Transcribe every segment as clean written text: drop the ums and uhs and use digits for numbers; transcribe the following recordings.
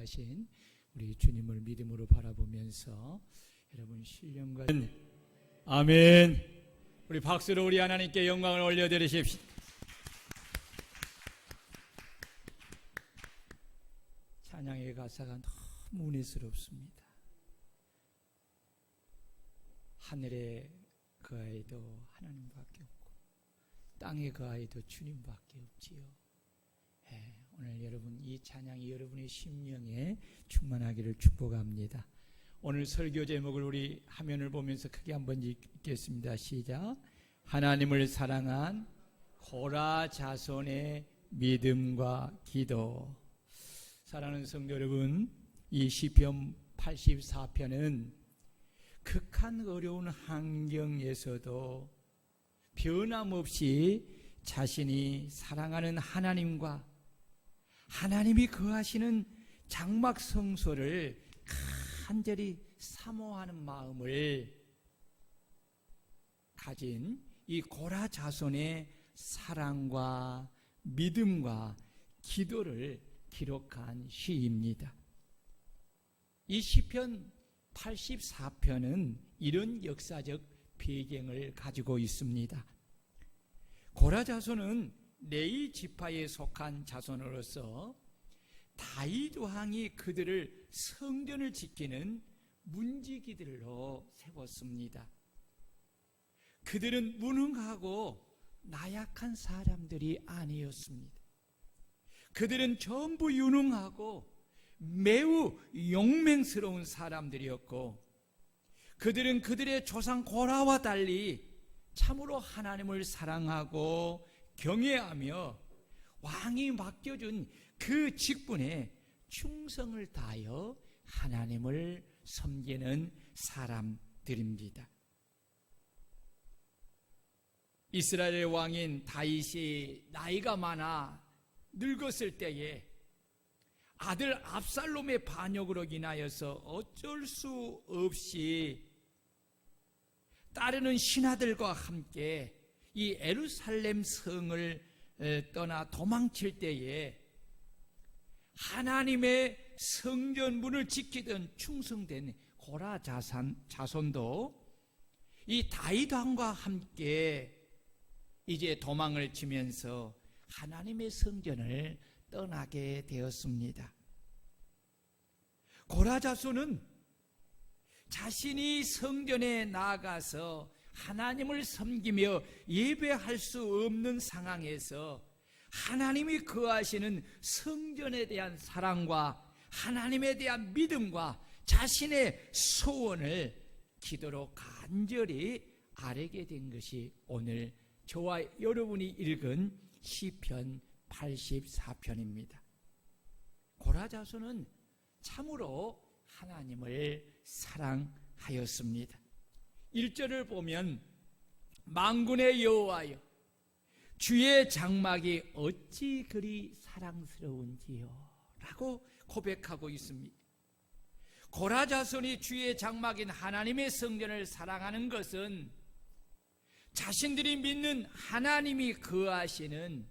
하신 우리 주님을 믿음으로 바라보면서 여러분 신령과 아멘. 우리 박수로 우리 하나님께 영광을 올려드리십시오. 찬양의 가사가 너무 은혜스럽습니다. 하늘에 그아이도 하나님밖에 없고 땅에 그아이도 주님밖에 없지요. 오늘 여러분 이 찬양이 여러분의 심령에 충만하기를 축복합니다. 오늘 설교 제목을 우리 화면을 보면서 크게 한번 읽겠습니다. 시작. 하나님을 사랑한 고라 자손의 믿음과 기도. 사랑하는 성도 여러분, 이 시편 84편은 극한 어려운 환경에서도 변함없이 자신이 사랑하는 하나님과 하나님이 거하시는 장막 성소를 간절히 사모하는 마음을 가진 이 고라 자손의 사랑과 믿음과 기도를 기록한 시입니다. 이 시편 84편은 이런 역사적 배경을 가지고 있습니다. 고라 자손은 레위 지파에 속한 자손으로서 다윗 왕이 그들을 성전을 지키는 문지기들로 세웠습니다. 그들은 무능하고 나약한 사람들이 아니었습니다. 그들은 전부 유능하고 매우 용맹스러운 사람들이었고, 그들은 그들의 조상 고라와 달리 참으로 하나님을 사랑하고 경외하며 왕이 맡겨준 그 직분에 충성을 다하여 하나님을 섬기는 사람들입니다. 이스라엘의 왕인 다윗이 나이가 많아 늙었을 때에 아들 압살롬의 반역으로 인하여서 어쩔 수 없이 따르는 신하들과 함께 이 예루살렘 성을 떠나 도망칠 때에 하나님의 성전 문을 지키던 충성된 고라 자손도 이 다윗 왕과 함께 이제 도망을 치면서 하나님의 성전을 떠나게 되었습니다. 고라 자손은 자신이 성전에 나아가서 하나님을 섬기며 예배할 수 없는 상황에서 하나님이 거하시는 성전에 대한 사랑과 하나님에 대한 믿음과 자신의 소원을 기도로 간절히 아뢰게 된 것이 오늘 저와 여러분이 읽은 시편 84편입니다. 고라 자손은 참으로 하나님을 사랑하였습니다. 1절을 보면 만군의 여호와여 주의 장막이 어찌 그리 사랑스러운지요 라고 고백하고 있습니다. 고라 자손이 주의 장막인 하나님의 성전을 사랑하는 것은 자신들이 믿는 하나님이 거하시는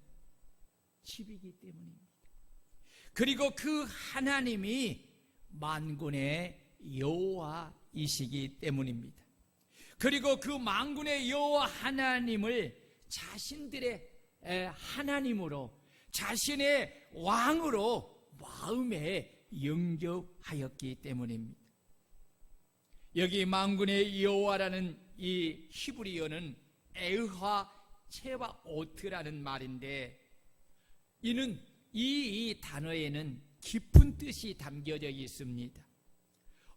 집이기 때문입니다. 그리고 그 하나님이 만군의 여호와이시기 때문입니다. 그리고 그 만군의 여호와 하나님을 자신들의 하나님으로 자신의 왕으로 마음에 영접하였기 때문입니다. 여기 만군의 여호와라는 이 히브리어는 에흐화 체바오트라는 말인데, 이는 이 단어에는 깊은 뜻이 담겨져 있습니다.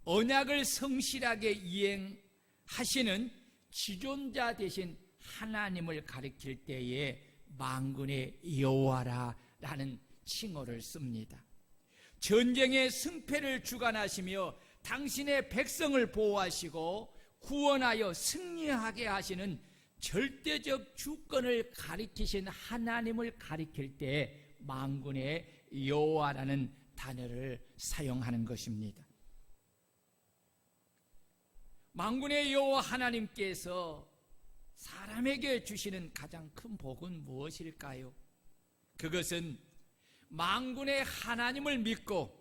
언약을 성실하게 이행하시는 지존자 되신 하나님을 가리킬 때에 만군의 여호와라는 칭호를 씁니다. 전쟁의 승패를 주관하시며 당신의 백성을 보호하시고 구원하여 승리하게 하시는 절대적 주권을 가리키신 하나님을 가리킬 때 만군의 여호와라는 단어를 사용하는 것입니다. 만군의 여호와 하나님께서 사람에게 주시는 가장 큰 복은 무엇일까요? 그것은 만군의 하나님을 믿고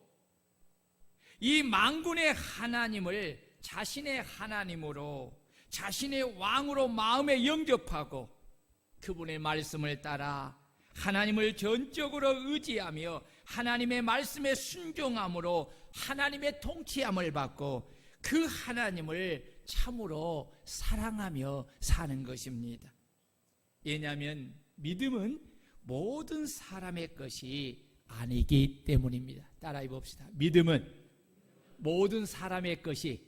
이 만군의 하나님을 자신의 하나님으로, 자신의 왕으로 마음에 영접하고 그분의 말씀을 따라 하나님을 전적으로 의지하며 하나님의 말씀에 순종함으로 하나님의 통치함을 받고 그 하나님을 참으로 사랑하며 사는 것입니다. 왜냐하면 믿음은 모든 사람의 것이 아니기 때문입니다. 따라해 봅시다. 믿음은 모든 사람의 것이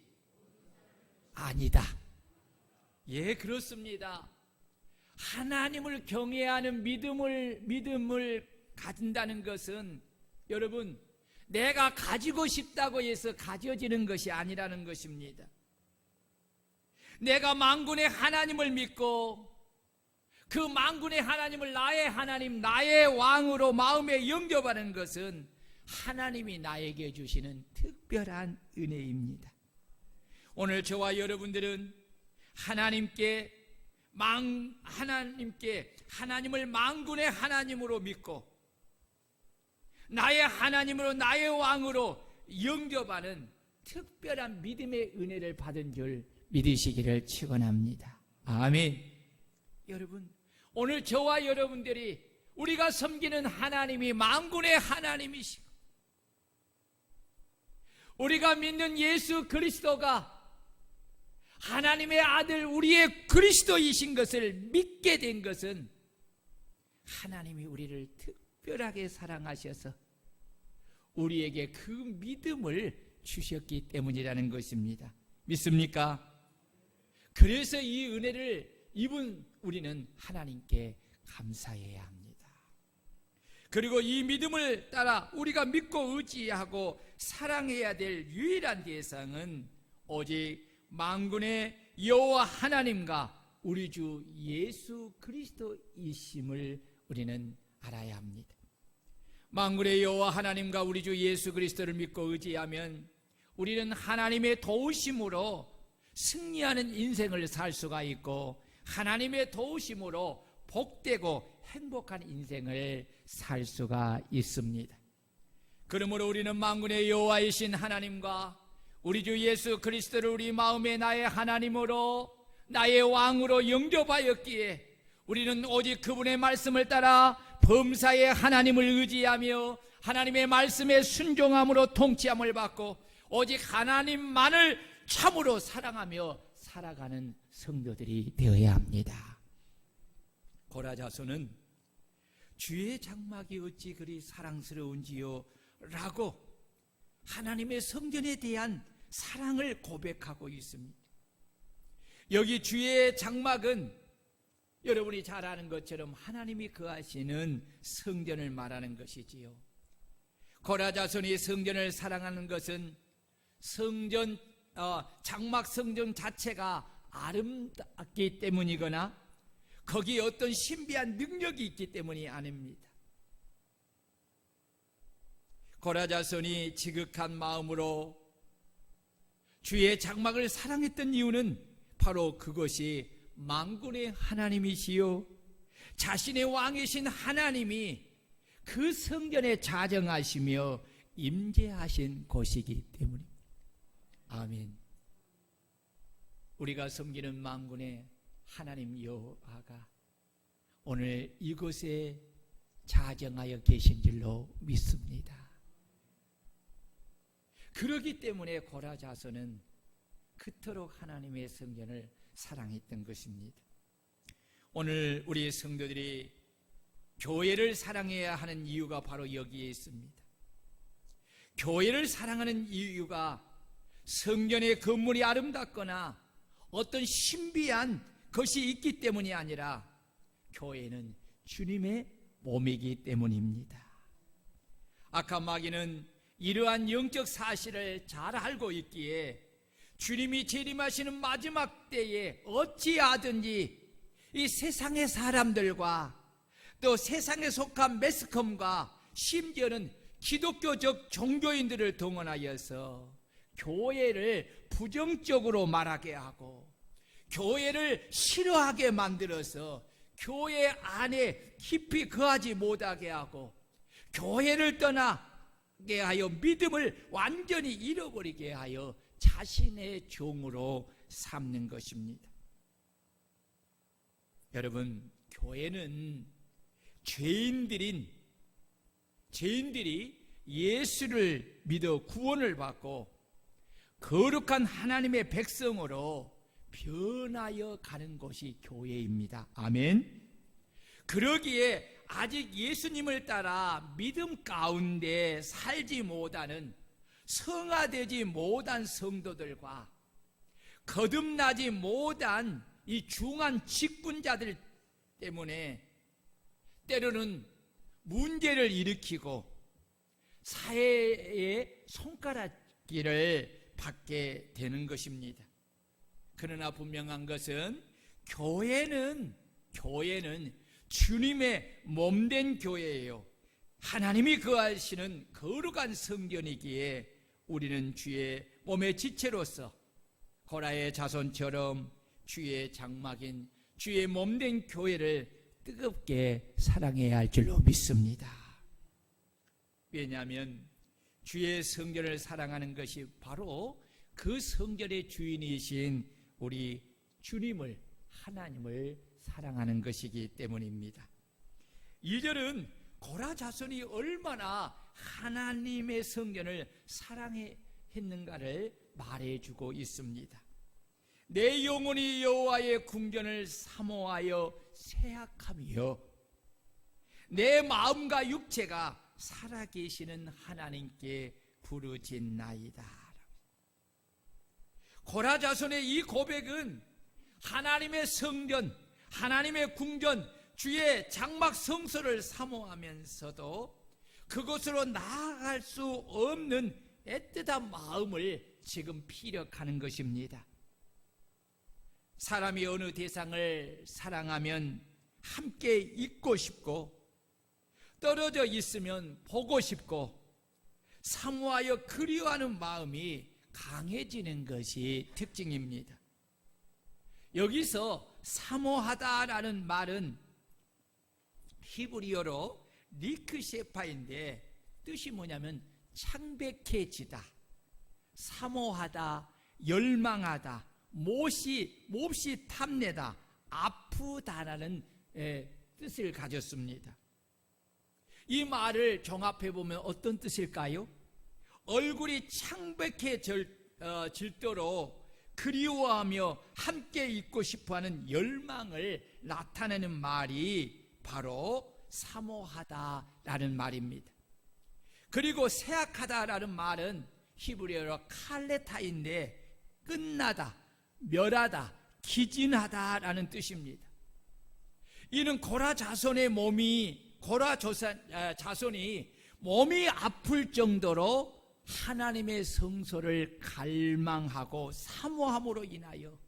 아니다. 예, 그렇습니다. 하나님을 경외하는 믿음을 가진다는 것은 여러분, 내가 가지고 싶다고 해서 가져지는 것이 아니라는 것입니다. 내가 만군의 하나님을 믿고 그 만군의 하나님을 나의 하나님, 나의 왕으로 마음에 영접하는 것은 하나님이 나에게 주시는 특별한 은혜입니다. 오늘 저와 여러분들은 하나님을 만군의 하나님으로 믿고 나의 하나님으로, 나의 왕으로 영접하는 특별한 믿음의 은혜를 받은 줄 믿으시기를 축원합니다. 아멘. 여러분, 오늘 저와 여러분들이 우리가 섬기는 하나님이 만군의 하나님이시고 우리가 믿는 예수 그리스도가 하나님의 아들, 우리의 그리스도이신 것을 믿게 된 것은 하나님이 우리를 특별하게 사랑하셔서 우리에게 그 믿음을 주셨기 때문이라는 것입니다. 믿습니까? 그래서 이 은혜를 입은 우리는 하나님께 감사해야 합니다. 그리고 이 믿음을 따라 우리가 믿고 의지하고 사랑해야 될 유일한 대상은 오직 만군의 여호와 하나님과 우리 주 예수 그리스도이심을 우리는 알아야 합니다. 만군의 여호와 하나님과 우리 주 예수 그리스도를 믿고 의지하면 우리는 하나님의 도우심으로 승리하는 인생을 살 수가 있고 하나님의 도우심으로 복되고 행복한 인생을 살 수가 있습니다. 그러므로 우리는 만군의 여호와이신 하나님과 우리 주 예수 그리스도를 우리 마음에 나의 하나님으로, 나의 왕으로 영접하였기에 우리는 오직 그분의 말씀을 따라 범사의 하나님을 의지하며 하나님의 말씀에 순종함으로 통치함을 받고 오직 하나님만을 참으로 사랑하며 살아가는 성도들이 되어야 합니다. 고라자서는 주의 장막이 어찌 그리 사랑스러운지요 라고 하나님의 성전에 대한 사랑을 고백하고 있습니다. 여기 주의 장막은 여러분이 잘 아는 것처럼 하나님이 거하시는 성전을 말하는 것이지요. 고라자손이 성전을 사랑하는 것은 장막 성전 자체가 아름답기 때문이거나 거기에 어떤 신비한 능력이 있기 때문이 아닙니다. 고라자손이 지극한 마음으로 주의 장막을 사랑했던 이유는 바로 그것이 만군의 하나님이시요 자신의 왕이신 하나님이 그 성전에 자정하시며 임재하신 곳이기 때문입니다. 아멘. 우리가 섬기는 만군의 하나님 여호와가 오늘 이곳에 자정하여 계신 줄로 믿습니다. 그렇기 때문에 고라자손은 그토록 하나님의 성전을 사랑했던 것입니다. 오늘 우리 성도들이 교회를 사랑해야 하는 이유가 바로 여기에 있습니다. 교회를 사랑하는 이유가 성전의 건물이 아름답거나 어떤 신비한 것이 있기 때문이 아니라 교회는 주님의 몸이기 때문입니다. 악한 마귀는 이러한 영적 사실을 잘 알고 있기에 주님이 재림하시는 마지막 때에 어찌하든지 이 세상의 사람들과 또 세상에 속한 매스컴과 심지어는 기독교적 종교인들을 동원하여서 교회를 부정적으로 말하게 하고 교회를 싫어하게 만들어서 교회 안에 깊이 거하지 못하게 하고 교회를 떠나 하여 믿음을 완전히 잃어버리게 하여 자신의 종으로 삼는 것입니다. 여러분, 교회는 죄인들이 예수를 믿어 구원을 받고 거룩한 하나님의 백성으로 변하여 가는 것이 교회입니다. 아멘. 그러기에 아직 예수님을 따라 믿음 가운데 살지 못하는, 성화되지 못한 성도들과 거듭나지 못한 이 중한 직분자들 때문에 때로는 문제를 일으키고 사회의 손가락질을 받게 되는 것입니다. 그러나 분명한 것은 교회는 주님의 몸된 교회예요. 하나님이 거하시는 거룩한 성전이기에 우리는 주의 몸의 지체로서 고라의 자손처럼 주의 장막인 주의 몸된 교회를 뜨겁게 사랑해야 할 줄로 믿습니다. 왜냐하면 주의 성전을 사랑하는 것이 바로 그 성전의 주인이신 우리 주님을, 하나님을 사랑하는 것이기 때문입니다. 2절은 고라 자손이 얼마나 하나님의 성전을 사랑했는가를 말해주고 있습니다. 내 영혼이 여호와의 궁전을 사모하여 새약하며 내 마음과 육체가 살아계시는 하나님께 부르짖나이다. 고라 자손의 이 고백은 하나님의 성전, 하나님의 궁전, 주의 장막 성소를 사모하면서도 그곳으로 나아갈 수 없는 애틋한 마음을 지금 피력하는 것입니다. 사람이 어느 대상을 사랑하면 함께 있고 싶고, 떨어져 있으면 보고 싶고, 사모하여 그리워하는 마음이 강해지는 것이 특징입니다. 여기서 사모하다라는 말은 히브리어로 리크셰파인데 뜻이 뭐냐면 창백해지다, 사모하다, 열망하다, 몹시 탐내다, 아프다라는 뜻을 가졌습니다. 이 말을 종합해보면 어떤 뜻일까요? 얼굴이 창백해질도록 그리워하며 함께 있고 싶어하는 열망을 나타내는 말이 바로 사모하다라는 말입니다. 그리고 새약하다라는 말은 히브리어로 칼레타인데 끝나다, 멸하다, 기진하다라는 뜻입니다. 이는 고라 자손이 몸이 아플 정도로 하나님의 성소를 갈망하고 사모함으로 인하여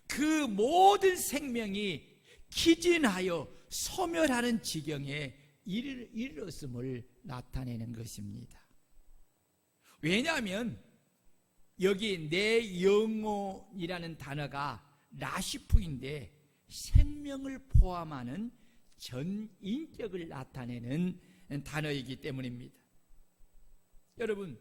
그 모든 생명이 기진하여 소멸하는 지경에 이르렀음을 나타내는 것입니다. 왜냐하면 여기 내 영혼이라는 단어가 라시프인데 생명을 포함하는 전인격을 나타내는 단어이기 때문입니다. 여러분,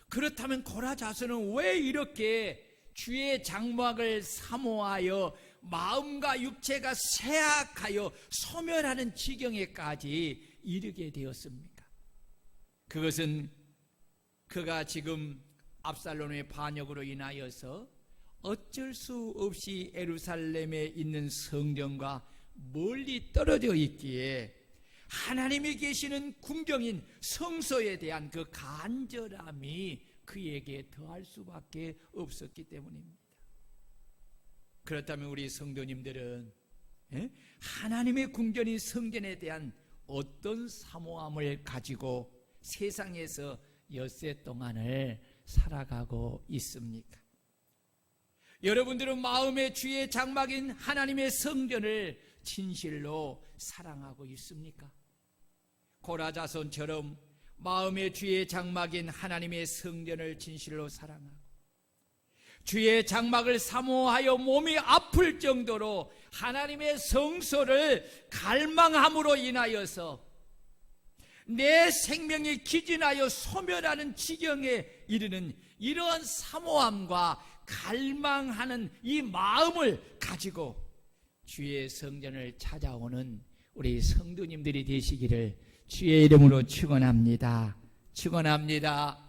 그렇다면 고라 자손은 왜 이렇게 주의 장막을 사모하여 마음과 육체가 쇠약하여 소멸하는 지경에까지 이르게 되었습니까? 그것은 그가 지금 압살롬의 반역으로 인하여서 어쩔 수 없이 예루살렘에 있는 성전과 멀리 떨어져 있기에 하나님이 계시는 궁정인 성소에 대한 그 간절함이 그에게 더할 수밖에 없었기 때문입니다. 그렇다면 우리 성도님들은 하나님의 궁전인 성전에 대한 어떤 사모함을 가지고 세상에서 엿새 동안을 살아가고 있습니까? 여러분들은 마음의 주의 장막인 하나님의 성전을 진실로 사랑하고 있습니까? 고라 자손처럼 마음의 주의 장막인 하나님의 성전을 진실로 사랑하고 주의 장막을 사모하여 몸이 아플 정도로 하나님의 성소를 갈망함으로 인하여서 내 생명이 기진하여 소멸하는 지경에 이르는 이러한 사모함과 갈망하는 이 마음을 가지고 주의 성전을 찾아오는 우리 성도님들이 되시기를 주의 이름으로 축원합니다. 축원합니다.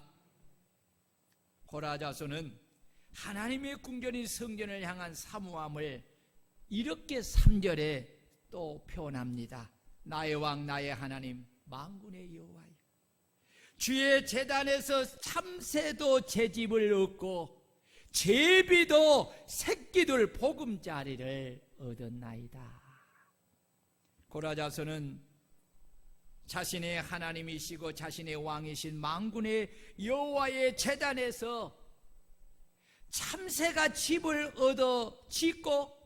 고라 자손은 하나님의 궁전인 성전을 향한 사모함을 이렇게 3절에 또 표현합니다. 나의 왕 나의 하나님 만군의 여호와여, 주의 제단에서 참새도 제 집을 얻고 제비도 새끼들 보금자리를 얻었나이다. 고라 자손은 자신의 하나님이시고 자신의 왕이신 만군의 여호와의 제단에서 참새가 집을 얻어 짓고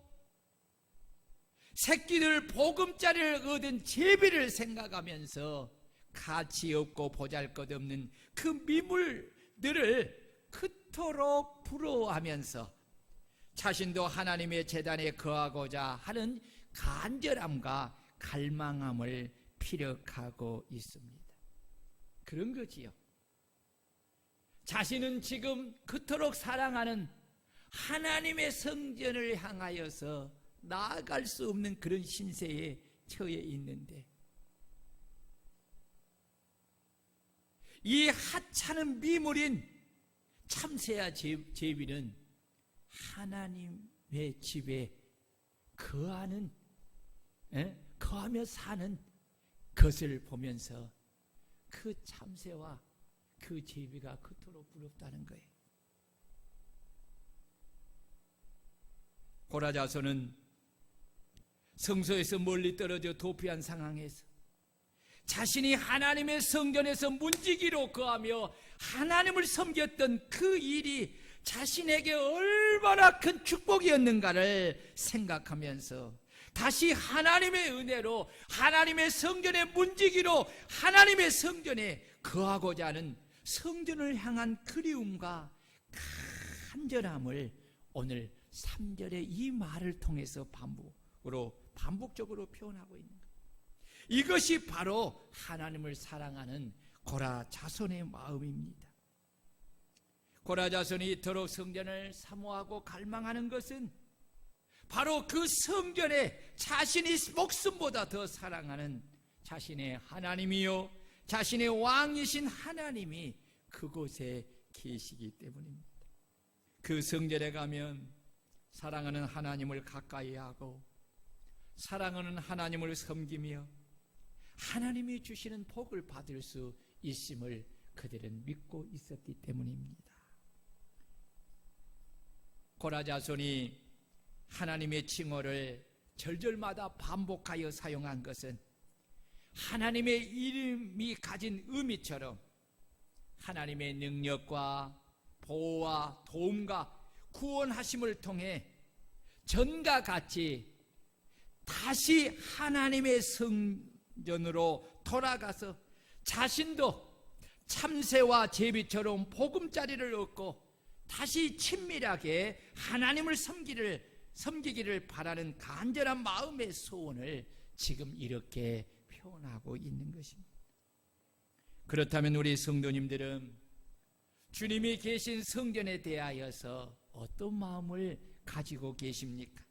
새끼들 보금자리를 얻은 제비를 생각하면서 가치 없고 보잘것없는 그 미물들을 그토록 부러워하면서 자신도 하나님의 제단에 거하고자 하는 간절함과 갈망함을 피력하고 있습니다. 그런 거지요. 자신은 지금 그토록 사랑하는 하나님의 성전을 향하여서 나아갈 수 없는 그런 신세에 처해 있는데 이 하찮은 미물인 참새와 제비는 하나님의 집에 거하며 사는 것을 보면서 그 참새와 그 제비가 그토록 부럽다는 거예요. 고라 자손은 성소에서 멀리 떨어져 도피한 상황에서 자신이 하나님의 성전에서 문지기로 거하며 하나님을 섬겼던 그 일이 자신에게 얼마나 큰 축복이었는가를 생각하면서 다시 하나님의 은혜로 하나님의 성전의 문지기로 하나님의 성전에 거하고자 하는 성전을 향한 그리움과 간절함을 오늘 3절의 이 말을 통해서 반복적으로 표현하고 있는 거예요. 이것이 바로 하나님을 사랑하는 고라 자손의 마음입니다. 고라 자손이 이토록 성전을 사모하고 갈망하는 것은 바로 그 성전에 자신이 목숨보다 더 사랑하는 자신의 하나님이요 자신의 왕이신 하나님이 그곳에 계시기 때문입니다. 그 성전에 가면 사랑하는 하나님을 가까이 하고 사랑하는 하나님을 섬기며 하나님이 주시는 복을 받을 수 있음을 그들은 믿고 있었기 때문입니다. 고라 자손이 하나님의 칭호를 절절마다 반복하여 사용한 것은 하나님의 이름이 가진 의미처럼 하나님의 능력과 보호와 도움과 구원하심을 통해 전과 같이 다시 하나님의 성전으로 돌아가서 자신도 참새와 제비처럼 보금자리를 얻고 다시 친밀하게 하나님을 섬기기를 바라는 간절한 마음의 소원을 지금 이렇게 표현하고 있는 것입니다. 그렇다면 우리 성도님들은 주님이 계신 성전에 대하여서 어떤 마음을 가지고 계십니까?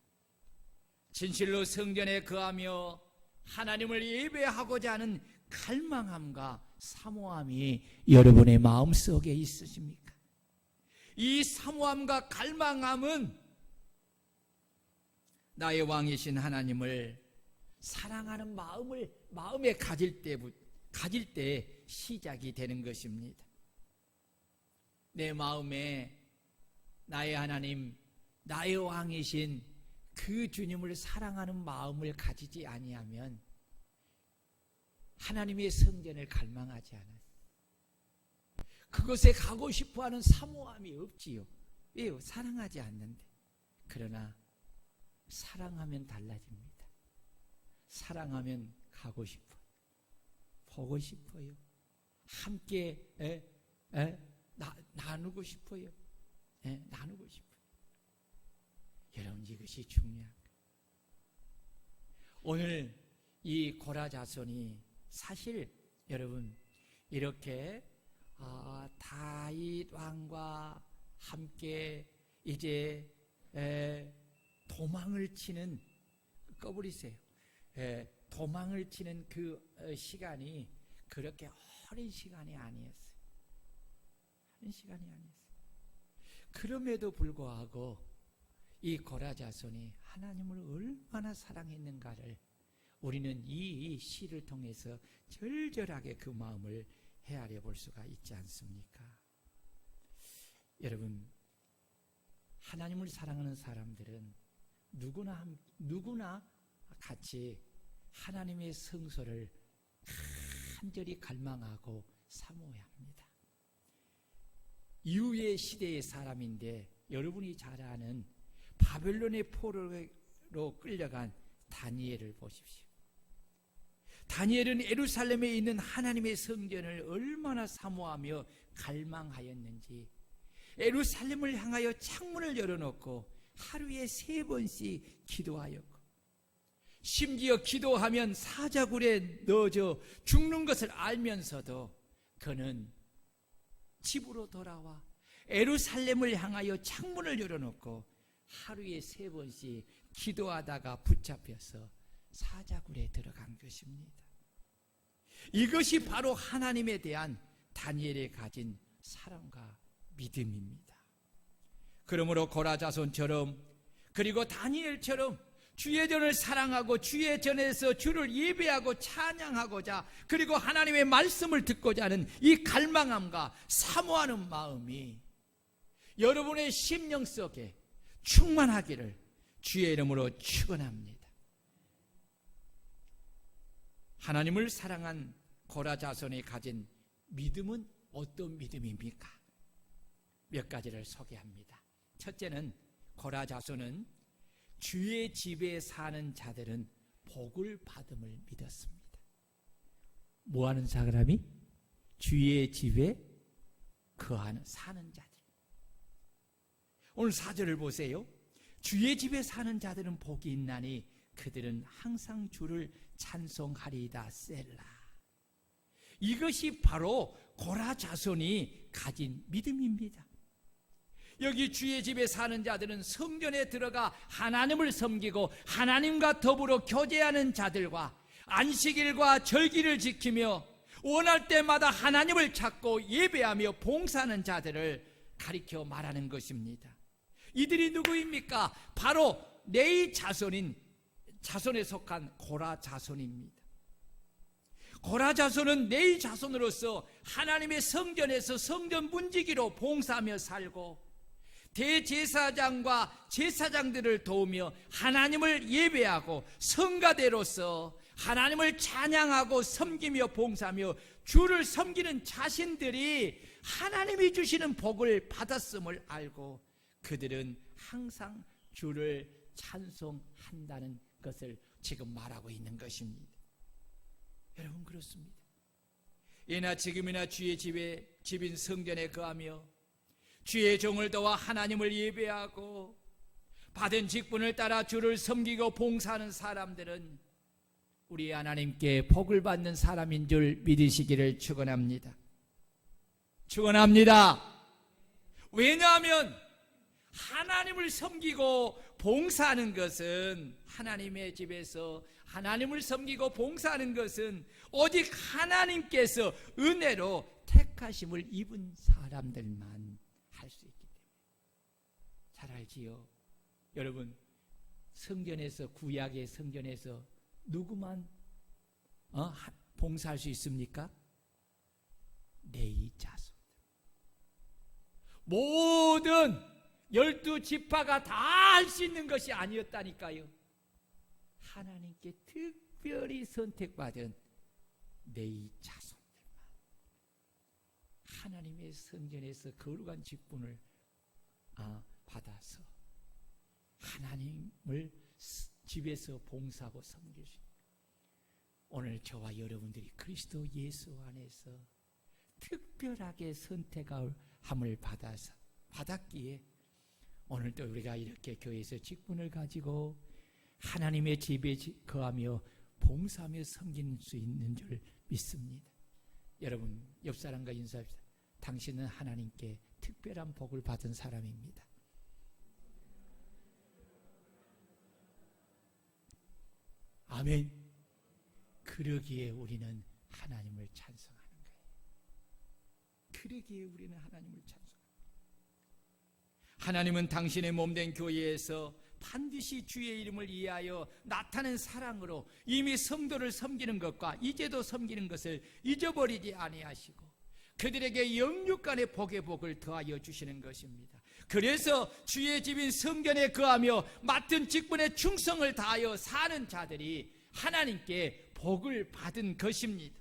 진실로 성전에 거하며 하나님을 예배하고자 하는 갈망함과 사모함이 여러분의 마음속에 있으십니까? 이 사모함과 갈망함은 나의 왕이신 하나님을 사랑하는 마음에 가질 때 시작이 되는 것입니다. 내 마음에 나의 하나님, 나의 왕이신 그 주님을 사랑하는 마음을 가지지 아니하면 하나님의 성전을 갈망하지 않아요. 그곳에 가고 싶어하는 사모함이 없지요. 왜요? 사랑하지 않는데. 그러나 사랑하면 달라집니다. 사랑하면 가고 싶어요. 보고 싶어요. 함께 나누고 싶어요. 나누고 싶어요. 여러분, 이것이 중요한 거예요. 오늘 이 고라 자손이 사실 여러분, 이렇게 다윗 왕과 함께 이제 도망을 치는, 꺼버리세요. 도망을 치는 그 시간이 그렇게 오랜 시간이 아니었어요. 오랜 시간이 아니었어요. 그럼에도 불구하고 이 고라 자손이 하나님을 얼마나 사랑했는가를 우리는 이 시를 통해서 절절하게 그 마음을 헤아려 볼 수가 있지 않습니까? 여러분, 하나님을 사랑하는 사람들은 누구나 같이 하나님의 성소를 간절히 갈망하고 사모해야 합니다. 이후의 시대의 사람인데 여러분이 잘 아는 바벨론의 포로로 끌려간 다니엘을 보십시오. 다니엘은 예루살렘에 있는 하나님의 성전을 얼마나 사모하며 갈망하였는지 예루살렘을 향하여 창문을 열어놓고 하루에 3번씩 기도하였고, 심지어 기도하면 사자굴에 넣어져 죽는 것을 알면서도 그는 집으로 돌아와 예루살렘을 향하여 창문을 열어놓고 하루에 3번씩 기도하다가 붙잡혀서 사자굴에 들어간 것입니다. 이것이 바로 하나님에 대한 다니엘이 가진 사랑과 믿음입니다. 그러므로 고라 자손처럼, 그리고 다니엘처럼 주의 전을 사랑하고 주의 전에서 주를 예배하고 찬양하고자, 그리고 하나님의 말씀을 듣고자 하는 이 갈망함과 사모하는 마음이 여러분의 심령 속에 충만하기를 주의 이름으로 축원합니다. 하나님을 사랑한 고라 자손이 가진 믿음은 어떤 믿음입니까? 몇 가지를 소개합니다. 첫째는, 고라 자손은 주의 집에 사는 자들은 복을 받음을 믿었습니다. 뭐하는 사람이? 주의 집에 사는 자들. 오늘 4절을 보세요. 주의 집에 사는 자들은 복이 있나니 그들은 항상 주를 찬송하리이다. 셀라. 이것이 바로 고라 자손이 가진 믿음입니다. 여기 주의 집에 사는 자들은 성전에 들어가 하나님을 섬기고 하나님과 더불어 교제하는 자들과 안식일과 절기를 지키며 원할 때마다 하나님을 찾고 예배하며 봉사하는 자들을 가리켜 말하는 것입니다. 이들이 누구입니까? 바로 네이 자손에 속한 고라 자손입니다. 고라 자손은 네이 자손으로서 하나님의 성전에서 성전 문지기로 봉사하며 살고, 대제사장과 제사장들을 도우며 하나님을 예배하고 성가대로서 하나님을 찬양하고 섬기며 봉사하며 주를 섬기는 자신들이 하나님이 주시는 복을 받았음을 알고 그들은 항상 주를 찬송한다는 것을 지금 말하고 있는 것입니다. 여러분, 그렇습니다. 예나 지금이나 주의 집인 성전에 거하며 주의 종을 도와 하나님을 예배하고 받은 직분을 따라 주를 섬기고 봉사하는 사람들은 우리 하나님께 복을 받는 사람인 줄 믿으시기를 축원합니다. 축원합니다. 왜냐하면 하나님을 섬기고 봉사하는 것은, 하나님의 집에서 하나님을 섬기고 봉사하는 것은 오직 하나님께서 은혜로 택하심을 입은 사람들만 할 수 있기 때문에. 잘 알지요? 여러분, 성전에서, 구약의 성전에서 누구만 봉사할 수 있습니까? 네이 자손. 모든 12지파가 다 할 수 있는 것이 아니었다니까요. 하나님께 특별히 선택받은 네이 자손들만 하나님의 성전에서 거룩한 직분을 받아서 하나님을 집에서 봉사하고 섬길 수 있는, 오늘 저와 여러분들이 그리스도 예수 안에서 특별하게 선택함을 받았기에 오늘도 우리가 이렇게 교회에서 직분을 가지고 하나님의 집에 거하며 봉사하며 섬길 수 있는 줄 믿습니다. 여러분 옆 사람과 인사합시다. 당신은 하나님께 특별한 복을 받은 사람입니다. 아멘. 그러기에 우리는 하나님을 찬송하는 거예요. 그러기에 우리는 하나님을 찬송합니다. 하나님은 당신의 몸된 교회에서 반드시 주의 이름을 이해하여 나타낸 사랑으로 이미 성도를 섬기는 것과 이제도 섬기는 것을 잊어버리지 아니하시고 그들에게 영육간의 복의 복을 더하여 주시는 것입니다. 그래서 주의 집인 성전에 거하며 맡은 직분에 충성을 다하여 사는 자들이 하나님께 복을 받은 것입니다.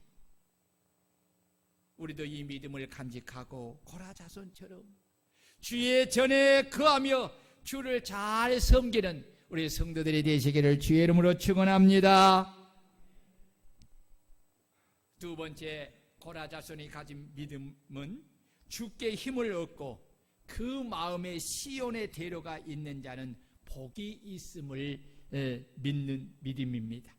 우리도 이 믿음을 간직하고 고라 자손처럼 주의 전에 거하며 주를 잘 섬기는 우리 성도들이 되시기를 주의 이름으로 축원합니다. 두 번째, 고라 자손이 가진 믿음은 주께 힘을 얻고 그 마음에 시온의 대로가 있는 자는 복이 있음을 믿는 믿음입니다.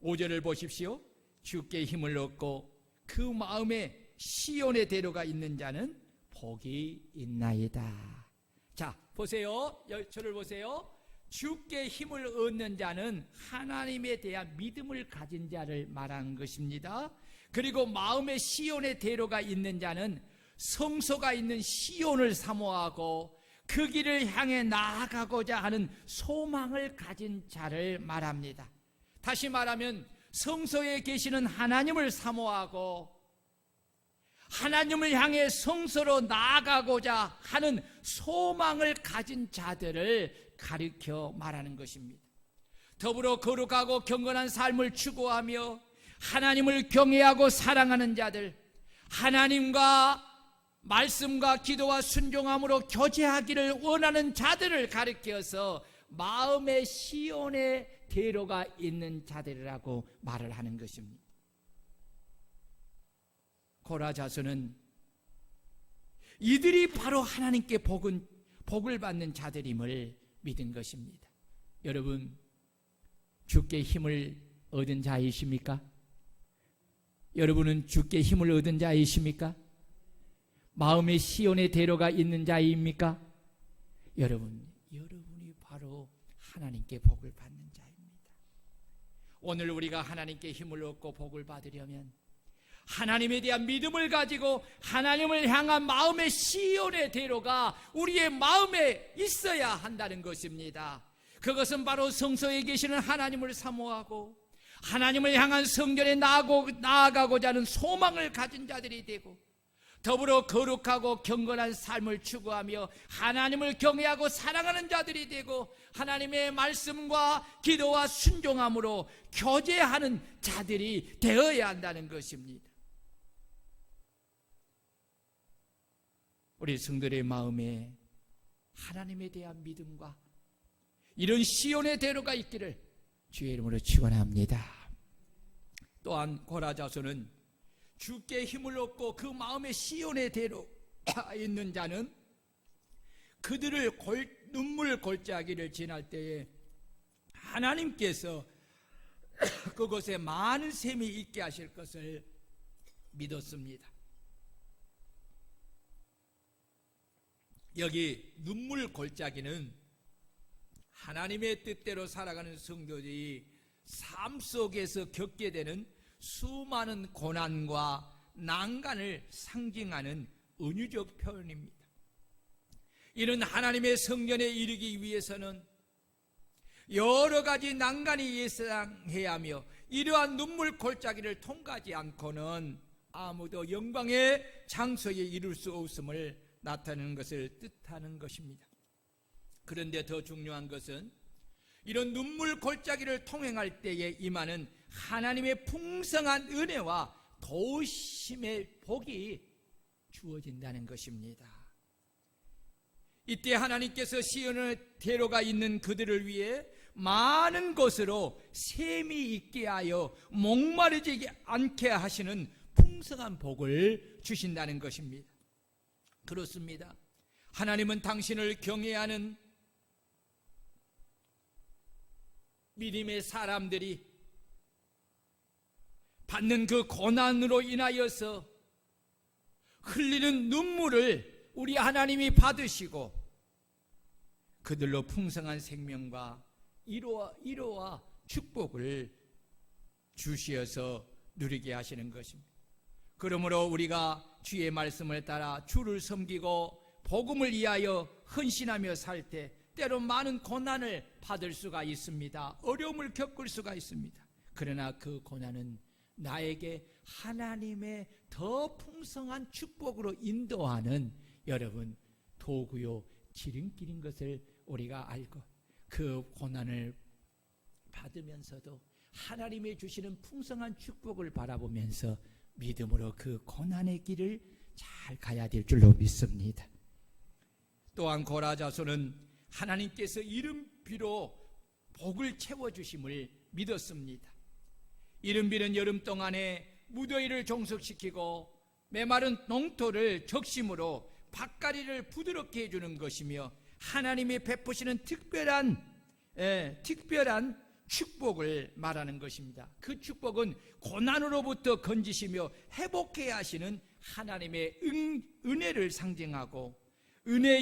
5절을 보십시오. 주께 힘을 얻고 그 마음에 시온의 대로가 있는 자는 복이 있나이다. 자, 보세요. 저를 보세요. 주께 힘을 얻는 자는 하나님에 대한 믿음을 가진 자를 말하는 것입니다. 그리고 마음에 시온의 대로가 있는 자는 성소가 있는 시온을 사모하고 그 길을 향해 나아가고자 하는 소망을 가진 자를 말합니다. 다시 말하면 성소에 계시는 하나님을 사모하고 하나님을 향해 성소로 나아가고자 하는 소망을 가진 자들을 가리켜 말하는 것입니다. 더불어 거룩하고 경건한 삶을 추구하며 하나님을 경외하고 사랑하는 자들, 하나님과 말씀과 기도와 순종함으로 교제하기를 원하는 자들을 가리켜서 마음의 시온의 대로가 있는 자들이라고 말을 하는 것입니다. 고라 자손은 이들이 바로 하나님께 복을 받는 자들임을 믿은 것입니다. 여러분, 주께 힘을 얻은 자이십니까? 여러분은 주께 힘을 얻은 자이십니까? 마음의 시온의 대로가 있는 자입니까? 여러분이 바로 하나님께 복을 받는 자입니다. 오늘 우리가 하나님께 힘을 얻고 복을 받으려면 하나님에 대한 믿음을 가지고 하나님을 향한 마음의 시온의 대로가 우리의 마음에 있어야 한다는 것입니다. 그것은 바로 성소에 계시는 하나님을 사모하고 하나님을 향한 성전에 나아가고자 하는 소망을 가진 자들이 되고 더불어 거룩하고 경건한 삶을 추구하며 하나님을 경외하고 사랑하는 자들이 되고 하나님의 말씀과 기도와 순종함으로 교제하는 자들이 되어야 한다는 것입니다. 우리 성도들의 마음에 하나님에 대한 믿음과 이런 시온의 대로가 있기를 주의 이름으로 축원합니다. 또한 고라 자손은 주께 힘을 얻고 그 마음에 시온의 대로가 있는 자는 그들을 눈물 골짜기를 지날 때에 하나님께서 그곳에 많은 샘이 있게 하실 것을 믿었습니다. 여기 눈물 골짜기는 하나님의 뜻대로 살아가는 성도들이 삶 속에서 겪게 되는 수많은 고난과 난간을 상징하는 은유적 표현입니다. 이는 하나님의 성전에 이르기 위해서는 여러 가지 난간이 예상해야 하며 이러한 눈물 골짜기를 통과하지 않고는 아무도 영광의 장소에 이룰 수 없음을 나타내는 것을 뜻하는 것입니다. 그런데 더 중요한 것은 이런 눈물 골짜기를 통행할 때에 임하는 하나님의 풍성한 은혜와 도우심의 복이 주어진다는 것입니다. 이때 하나님께서 시온의 대로가 있는 그들을 위해 많은 곳으로 샘이 있게 하여 목마르지 않게 하시는 풍성한 복을 주신다는 것입니다. 그렇습니다. 하나님은 당신을 경외하는 믿음의 사람들이 받는 그 고난으로 인하여서 흘리는 눈물을 우리 하나님이 받으시고 그들로 풍성한 생명과 위로와 축복을 주시어서 누리게 하시는 것입니다. 그러므로 우리가 주의 말씀을 따라 주를 섬기고 복음을 위하여 헌신하며 살 때 때로 많은 고난을 받을 수가 있습니다. 어려움을 겪을 수가 있습니다. 그러나 그 고난은 나에게 하나님의 더 풍성한 축복으로 인도하는 여러분 도구요 지름길인 것을 우리가 알고 그 고난을 받으면서도 하나님이 주시는 풍성한 축복을 바라보면서 믿음으로 그 고난의 길을 잘 가야 될 줄로 믿습니다. 또한 고라자손은 하나님께서 이른비로 복을 채워주심을 믿었습니다. 이른비는 여름 동안에 무더위를 종속시키고 메마른 농토를 적심으로 밭가리를 부드럽게 해주는 것이며 하나님이 베푸시는 특별한 축복을 말하는 것입니다. 그 축복은 고난으로부터 건지시며 회복해 하시는 하나님의 은혜를 상징하고 은혜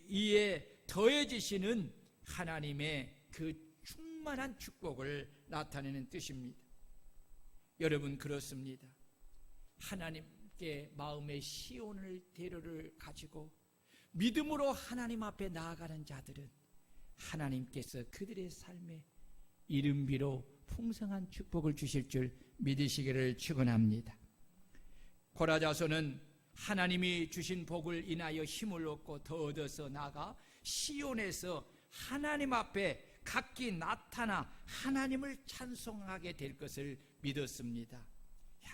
위에 더해지시는 하나님의 그 충만한 축복을 나타내는 뜻입니다. 여러분 그렇습니다. 하나님께 마음의 시온을 대로를 가지고 믿음으로 하나님 앞에 나아가는 자들은 하나님께서 그들의 삶에 이른비로 풍성한 축복을 주실 줄 믿으시기를 축원합니다. 고라자손은 하나님이 주신 복을 인하여 힘을 얻고 더 얻어서 나가 시온에서 하나님 앞에 각기 나타나 하나님을 찬송하게 될 것을 믿었습니다. 야,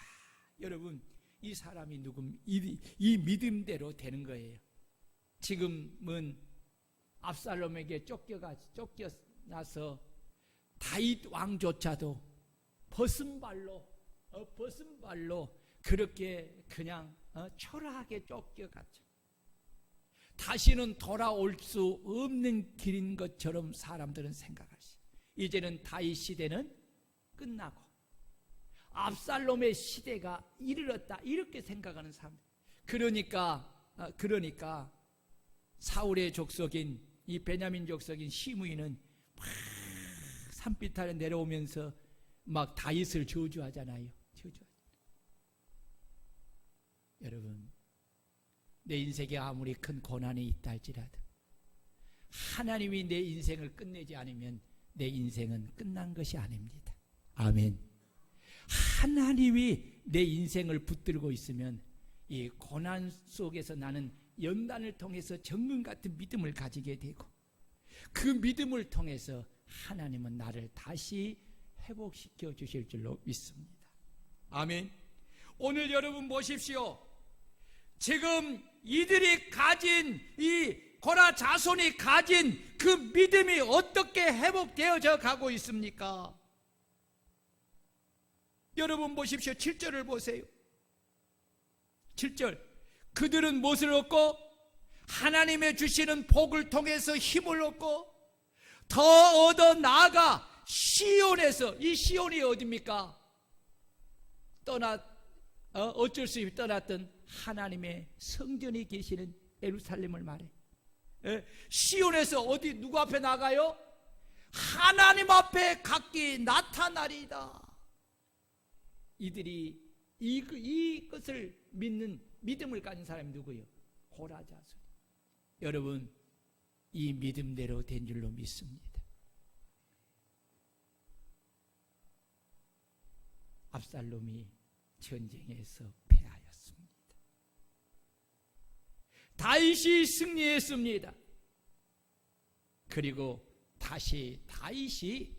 여러분 이 사람이 이 믿음대로 되는 거예요. 지금은 압살롬에게 쫓겨나서 다윗 왕조차도 벗은 발로 그렇게 그냥 초라하게 쫓겨갔죠. 다시는 돌아올 수 없는 길인 것처럼 사람들은 생각하시. 이제는 다윗 시대는 끝나고 압살롬의 시대가 이르렀다 이렇게 생각하는 사람들. 그러니까 사울의 족속인 이 베냐민 족속인 시므이는 막 산빛 아래 내려오면서 막 다윗을 저주하잖아요. 여러분 내 인생에 아무리 큰 고난이 있다 할지라도 하나님이 내 인생을 끝내지 않으면 내 인생은 끝난 것이 아닙니다. 아멘. 하나님이 내 인생을 붙들고 있으면 이 고난 속에서 나는 연단을 통해서 정금 같은 믿음을 가지게 되고 그 믿음을 통해서 하나님은 나를 다시 회복시켜 주실 줄로 믿습니다. 아멘. 오늘 여러분 보십시오. 지금 이들이 가진 이 고라 자손이 가진 그 믿음이 어떻게 회복되어져 가고 있습니까? 여러분 보십시오. 7절을 보세요. 7절 그들은 무엇을 얻고 하나님의 주시는 복을 통해서 힘을 얻고 더 얻어 나아가 시온에서, 이 시온이 어디입니까? 어쩔 수 없이 떠났던 하나님의 성전이 계시는 예루살렘을 말해. 시온에서 어디 누구 앞에 나가요? 하나님 앞에 각기 나타나리이다. 이들이 이것을 믿는 믿음을 가진 사람이 누구예요? 고라자손. 여러분 이 믿음대로 된 줄로 믿습니다. 압살롬이 전쟁에서 패하였습니다. 다윗이 승리했습니다. 그리고 다시 다윗이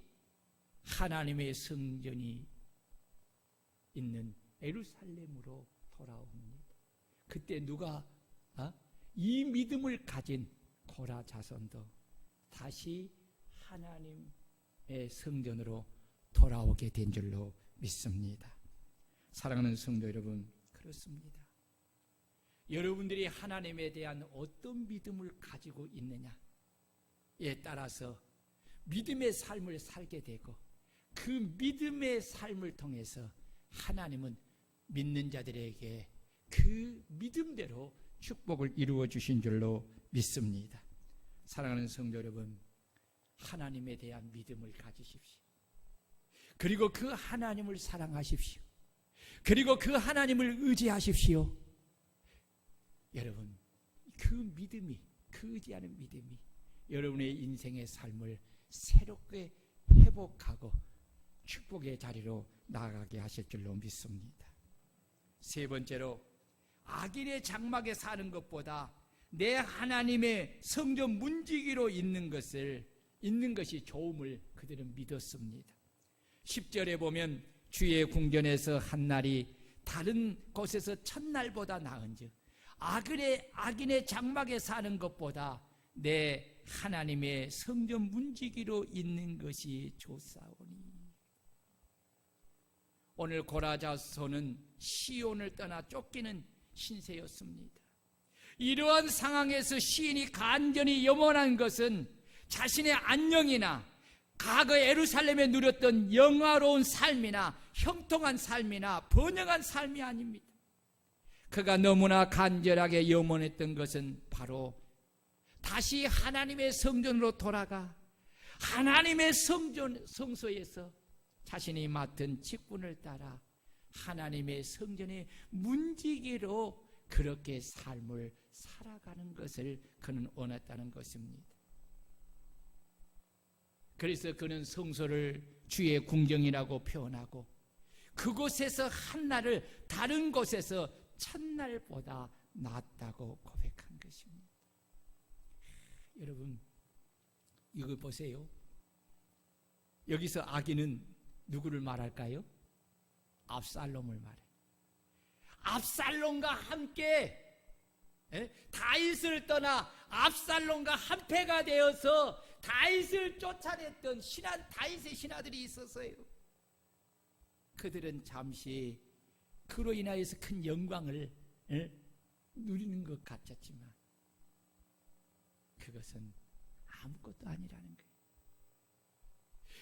하나님의 성전이 있는 예루살렘으로 돌아옵니다. 그때 누가 이 믿음을 가진 고라 자손도 다시 하나님의 성전으로 돌아오게 된 줄로 믿습니다. 사랑하는 성도 여러분, 그렇습니다. 여러분들이 하나님에 대한 어떤 믿음을 가지고 있느냐에 따라서 믿음의 삶을 살게 되고 그 믿음의 삶을 통해서 하나님은 믿는 자들에게 그 믿음대로 축복을 이루어 주신 줄로 믿습니다. 사랑하는 성도 여러분, 하나님에 대한 믿음을 가지십시오. 그리고 그 하나님을 사랑하십시오. 그리고 그 하나님을 의지하십시오. 여러분, 그 믿음이, 그 의지하는 믿음이 여러분의 인생의 삶을 새롭게 회복하고 축복의 자리로 나아가게 하실 줄로 믿습니다. 세 번째로, 악인의 장막에 사는 것보다 내 하나님의 성전 문지기로 있는 것이 좋음을 그들은 믿었습니다. 10절에 보면 주의 궁전에서 한 날이 다른 곳에서 첫날보다 나은즉 악인의 장막에 사는 것보다 내 하나님의 성전 문지기로 있는 것이 좋사오니. 오늘 고라자손은 시온을 떠나 쫓기는 신세였습니다. 이러한 상황에서 시인이 간절히 염원한 것은 자신의 안녕이나 과거 예루살렘에 누렸던 영화로운 삶이나 형통한 삶이나 번영한 삶이 아닙니다. 그가 너무나 간절하게 염원했던 것은 바로 다시 하나님의 성전으로 돌아가 하나님의 성소에서 자신이 맡은 직분을 따라 하나님의 성전의 문지기로 그렇게 삶을 살아가는 것을 그는 원했다는 것입니다. 그래서 그는 성소를 주의 궁정이라고 표현하고 그곳에서 한 날을 다른 곳에서 첫날보다 낫다고 고백한 것입니다. 여러분, 이거 보세요. 여기서 악인은 누구를 말할까요? 압살롬을 말해요. 압살롬과 함께 다윗을 떠나 압살롬과 한패가 되어서 다윗을 쫓아냈던 다윗의 신하들이 있었어요. 그들은 잠시 그로 인하여서 큰 영광을 누리는 것 같았지만 그것은 아무것도 아니라는 거예요.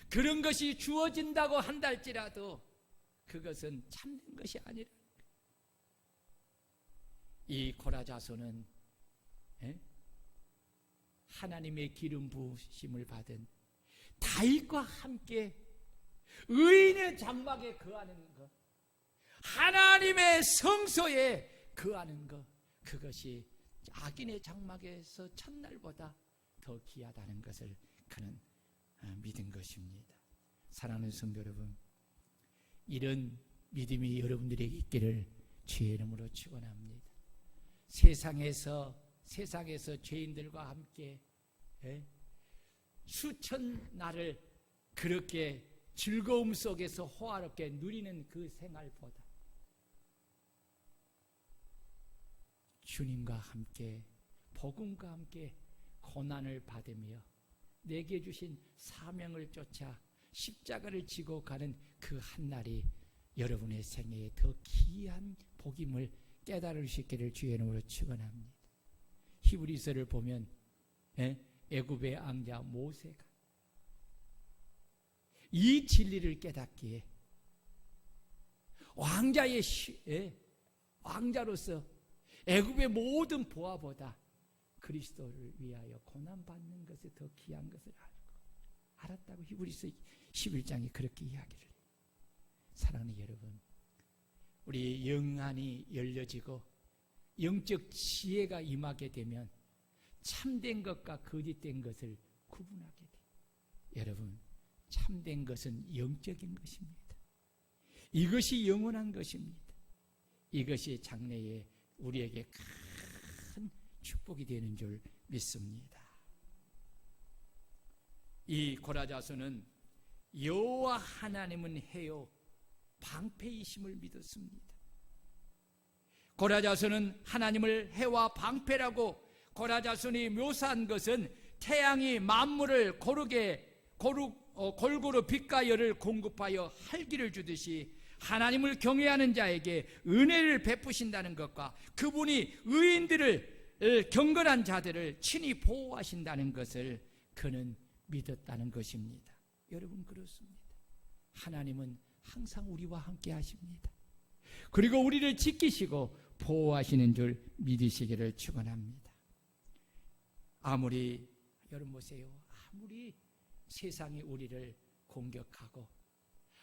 그런 것이 주어진다고 한다 할지라도 그것은 참된 것이 아니라는 거예요. 이 고라자손은 하나님의 기름 부으심을 받은 다윗과 함께 의인의 장막에 거하는 것, 하나님의 성소에 거하는 것, 그것이 악인의 장막에서 첫날보다 더 귀하다는 것을 그는 믿은 것입니다. 사랑하는 성도 여러분, 이런 믿음이 여러분들에게 있기를 주의 이름으로 축원합니다. 세상에서 죄인들과 함께 수천 날을 그렇게 즐거움 속에서 호화롭게 누리는 그 생활보다 주님과 함께 복음과 함께 고난을 받으며 내게 주신 사명을 쫓아 십자가를 지고 가는 그 한날이 여러분의 생애에 더 귀한 복임을 깨달을 수 있기를 주의 이름으로 축원합니다. 히브리서를 보면 애굽의 왕자 모세가 이 진리를 깨닫기에 왕자로서 애굽의 모든 보화보다 그리스도를 위하여 고난받는 것이 더 귀한 것을 알았다고 히브리서 11장이 그렇게 이야기를 해요. 사랑하는 여러분, 우리 영안이 열려지고 영적 지혜가 임하게 되면 참된 것과 거짓된 것을 구분하게 돼요. 여러분, 참된 것은 영적인 것입니다. 이것이 영원한 것입니다. 이것이 장래에 우리에게 큰 축복이 되는 줄 믿습니다. 이 고라자손은 여호와 하나님은 해요 방패이심을 믿었습니다. 고라자손은 하나님을 해와 방패라고 고라자손이 묘사한 것은 태양이 만물을 골고루 빛과 열을 공급하여 활기를 주듯이 하나님을 경외하는 자에게 은혜를 베푸신다는 것과 그분이 의인들을 경건한 자들을 친히 보호하신다는 것을 그는 믿었다는 것입니다. 여러분, 그렇습니다. 하나님은 항상 우리와 함께 하십니다. 그리고 우리를 지키시고 보호하시는 줄 믿으시기를 축원합니다. 아무리 여러분 보세요. 아무리 세상이 우리를 공격하고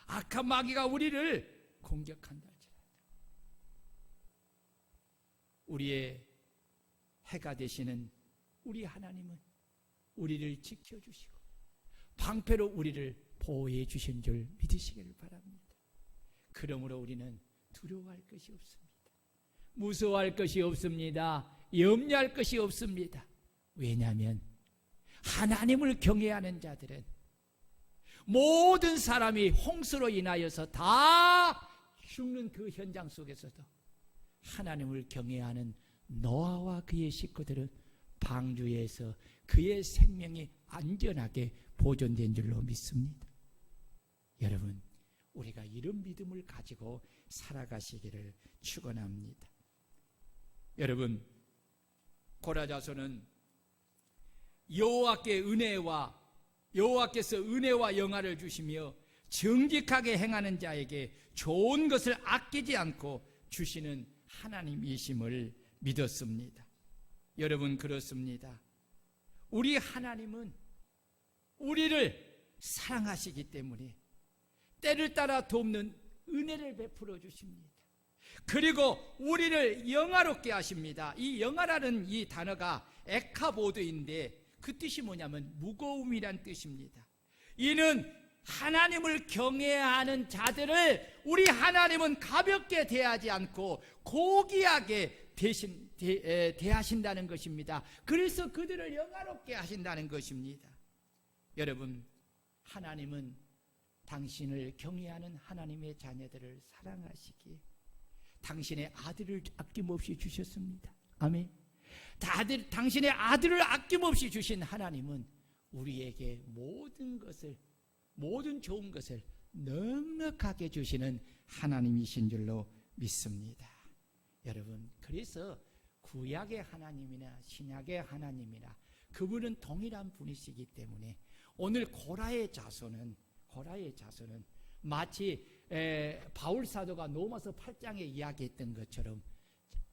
악한 마귀가 우리를 공격한다 할지라도 우리의 해가 되시는 우리 하나님은 우리를 지켜주시고 방패로 우리를 보호해 주신 줄 믿으시기를 바랍니다. 그러므로 우리는 두려워할 것이 없습니다. 무서워할 것이 없습니다. 염려할 것이 없습니다. 왜냐하면 하나님을 경외하는 자들은 모든 사람이 홍수로 인하여서 다 죽는 그 현장 속에서도 하나님을 경외하는 노아와 그의 식구들은 방주에서 그의 생명이 안전하게 보존된 줄로 믿습니다. 여러분, 우리가 이런 믿음을 가지고 살아가시기를 축원합니다. 여러분, 고라자서는 여호와께서 은혜와 영화를 주시며 정직하게 행하는 자에게 좋은 것을 아끼지 않고 주시는 하나님이심을 믿었습니다. 여러분, 그렇습니다. 우리 하나님은 우리를 사랑하시기 때문에 때를 따라 돕는 은혜를 베풀어 주십니다. 그리고 우리를 영화롭게 하십니다. 이 영화라는 이 단어가 에카보드인데 그 뜻이 뭐냐면 무거움이란 뜻입니다. 이는 하나님을 경외하는 자들을 우리 하나님은 가볍게 대하지 않고 고귀하게 대하신다는 것입니다. 그래서 그들을 영화롭게 하신다는 것입니다. 여러분, 하나님은 당신을 경외하는 하나님의 자녀들을 사랑하시기에 당신의 아들을 아낌없이 주셨습니다. 아멘. 당신의 아들을 아낌없이 주신 하나님은 우리에게 모든 좋은 것을 넉넉하게 주시는 하나님이신 줄로 믿습니다. 여러분, 그래서 구약의 하나님이나 신약의 하나님이나 그분은 동일한 분이시기 때문에 오늘 고라의 자손은 마치 바울 사도가 로마서 8장에 이야기했던 것처럼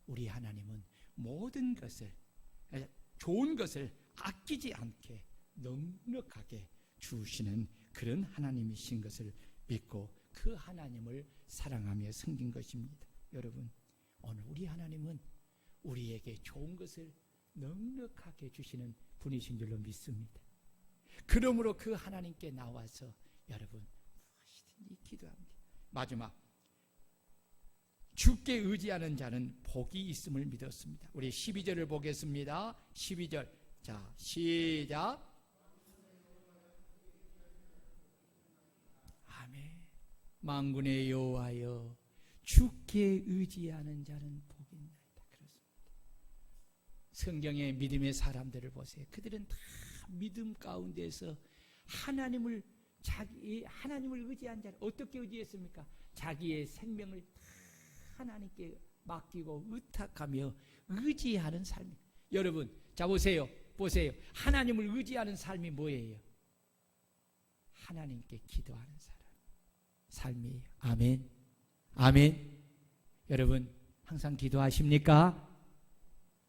우리 하나님은 모든 것을, 좋은 것을 아끼지 않게 넉넉하게 주시는 그런 하나님이신 것을 믿고 그 하나님을 사랑하며 섬긴 것입니다. 여러분, 오늘 우리 하나님은 우리에게 좋은 것을 넉넉하게 주시는 분이신 줄로 믿습니다. 그러므로 그 하나님께 나와서 여러분 무엇이든지 기도합니다. 마지막, 주께 의지하는 자는 복이 있음을 믿었습니다. 우리 12절을 보겠습니다. 12절, 자 시작. 아멘. 만군의 여호와여, 주께 의지하는 자는 복이 있나이다. 그렇습니다. 성경의 믿음의 사람들을 보세요. 그들은 다 믿음 가운데서 하나님을 의지한 자를 어떻게 의지했습니까? 자기의 생명을 다 하나님께 맡기고 의탁하며 의지하는 삶. 여러분, 자 보세요. 하나님을 의지하는 삶이 뭐예요? 하나님께 기도하는 삶이에요. 아멘. 아멘. 여러분, 항상 기도하십니까?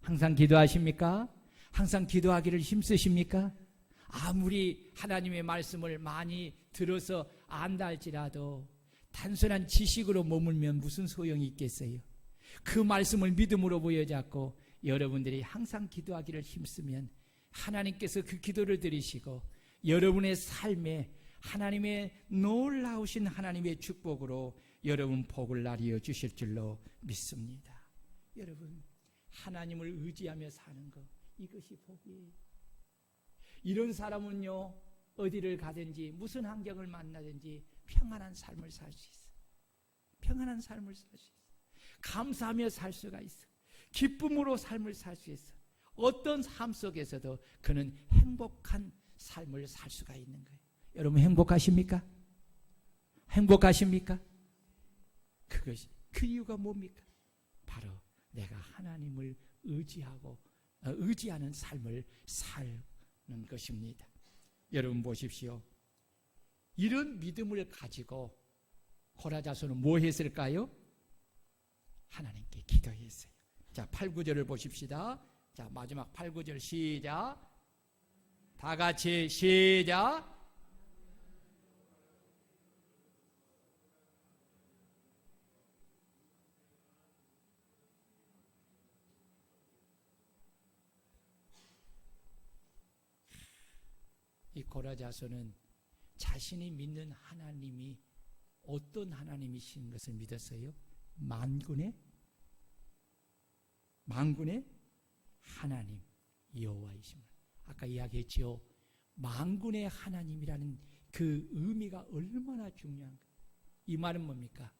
항상 기도하십니까? 항상 기도하기를 힘쓰십니까? 아무리 하나님의 말씀을 많이 들어서 안다 할지라도 단순한 지식으로 머물면 무슨 소용이 있겠어요? 그 말씀을 믿음으로 부여잡고 여러분들이 항상 기도하기를 힘쓰면 하나님께서 그 기도를 들으시고 여러분의 삶에 하나님의 놀라우신 하나님의 축복으로 여러분 복을 나뉘어 주실 줄로 믿습니다. 여러분, 하나님을 의지하며 사는 것, 이것이 복이에요. 이런 사람은요, 어디를 가든지 무슨 환경을 만나든지 평안한 삶을 살 수 있어. 평안한 삶을 살 수 있어. 감사하며 살 수가 있어. 기쁨으로 삶을 살 수 있어. 어떤 삶 속에서도 그는 행복한 삶을 살 수가 있는 거예요. 여러분, 행복하십니까? 행복하십니까? 그 이유가 뭡니까? 바로 내가 하나님을 의지하는 삶을 사는 것입니다. 여러분 보십시오. 이런 믿음을 가지고 고라 자손은 뭐 했을까요? 하나님께 기도했어요. 자, 8, 9절을 보십시다. 자, 마지막 8, 9절 시작. 다 같이 시작. 이 고라 자손은 자신이 믿는 하나님이 어떤 하나님이신 것을 믿었어요? 만군의 하나님 여호와이심을. 아까 이야기했죠. 만군의 하나님이라는 그 의미가 얼마나 중요한가. 이 말은 뭡니까?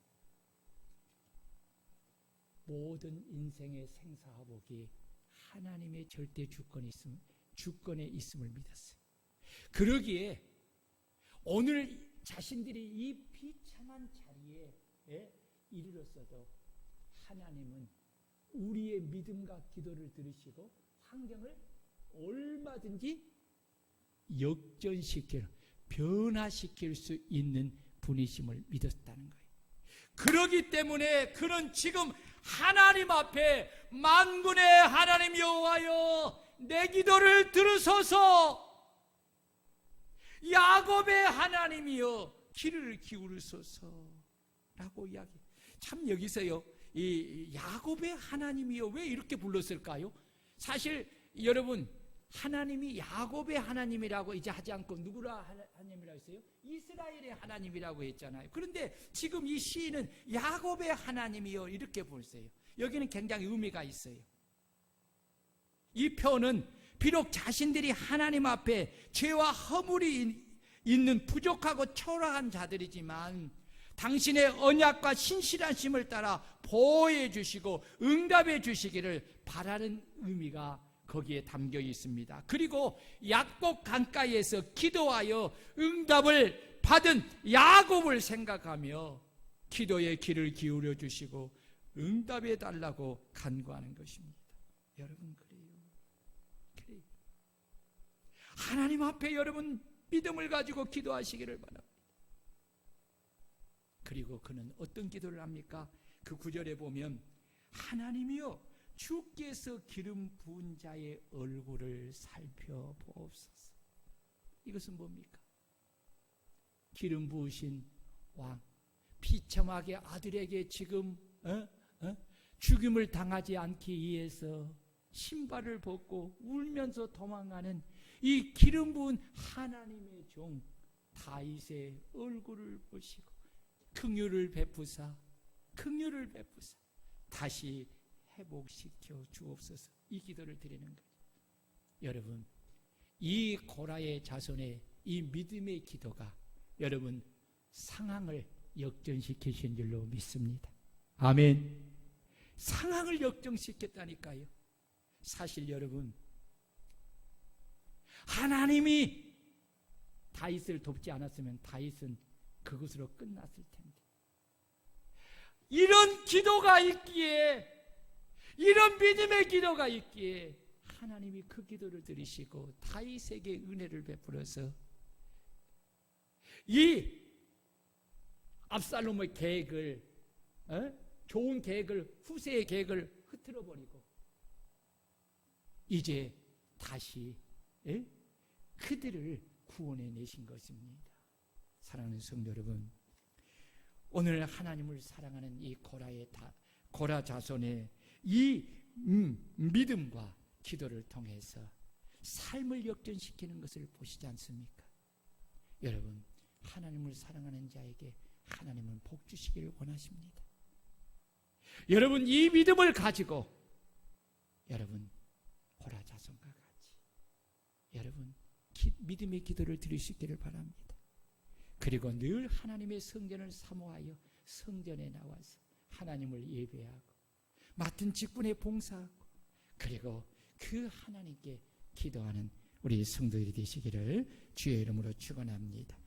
모든 인생의 생사화복이 하나님의 절대 주권에 있음을 믿었어요. 그러기에 오늘 자신들이 이 비참한 자리에 이르렀어도 하나님은 우리의 믿음과 기도를 들으시고 환경을 얼마든지 변화시킬 수 있는 분이심을 믿었다는 거예요. 그러기 때문에 그는 지금 하나님 앞에 만군의 하나님 여호와여 내 기도를 들으소서, 야곱의 하나님이여 귀를 기울으소서라고 이야기. 참 여기서요, 이 야곱의 하나님이여 왜 이렇게 불렀을까요? 사실 여러분, 하나님이 야곱의 하나님이라고 이제 하지 않고 누구라 하나님이라고 했어요? 이스라엘의 하나님이라고 했잖아요. 그런데 지금 이 시인은 야곱의 하나님이여 이렇게 부르세요. 여기는 굉장히 의미가 있어요. 이 표는 비록 자신들이 하나님 앞에 죄와 허물이 있는 부족하고 초라한 자들이지만 당신의 언약과 신실하심을 따라 보호해 주시고 응답해 주시기를 바라는 의미가 거기에 담겨 있습니다. 그리고 약복 강가에서 기도하여 응답을 받은 야곱을 생각하며 기도의 귀를 기울여 주시고 응답해 달라고 간구하는 것입니다. 여러분, 그래요. 하나님 앞에 여러분 믿음을 가지고 기도하시기를 바랍니다. 그리고 그는 어떤 기도를 합니까? 그 9절에 보면 하나님이여 주께서 기름 부은 자의 얼굴을 살펴보옵소서. 이것은 뭡니까? 기름 부으신 왕, 비참하게 아들에게 지금 죽임을 당하지 않기 위해서 신발을 벗고 울면서 도망가는 이 기름 부은 하나님의 종 다윗의 얼굴을 보시고 긍휼을 베푸사 다시 회복시켜 주옵소서. 이 기도를 드리는 거예요. 여러분, 이 고라의 자손의 이 믿음의 기도가 여러분 상황을 역전시키신 줄로 믿습니다. 아멘. 상황을 역전시켰다니까요. 사실 여러분, 하나님이 다윗을 돕지 않았으면 다윗은 그것으로 끝났을 텐데, 이런 기도가 있기에, 이런 믿음의 기도가 있기에 하나님이 그 기도를 들으시고 다윗에게 은혜를 베풀어서 이 압살롬의 계획을, 좋은 계획을, 후세의 계획을 흐트러버리고 이제 다시 그들을 구원해 내신 것입니다. 사랑하는 성도 여러분, 오늘 하나님을 사랑하는 이 고라 자손의 이 믿음과 기도를 통해서 삶을 역전시키는 것을 보시지 않습니까? 여러분, 하나님을 사랑하는 자에게 하나님은 복 주시기를 원하십니다. 여러분, 이 믿음을 가지고 여러분 고라 자손과 같이 여러분 믿음의 기도를 드릴 수 있기를 바랍니다. 그리고 늘 하나님의 성전을 사모하여 성전에 나와서 하나님을 예배하고 맡은 직분에 봉사하고 그리고 그 하나님께 기도하는 우리 성도들이 되시기를 주의 이름으로 축원합니다.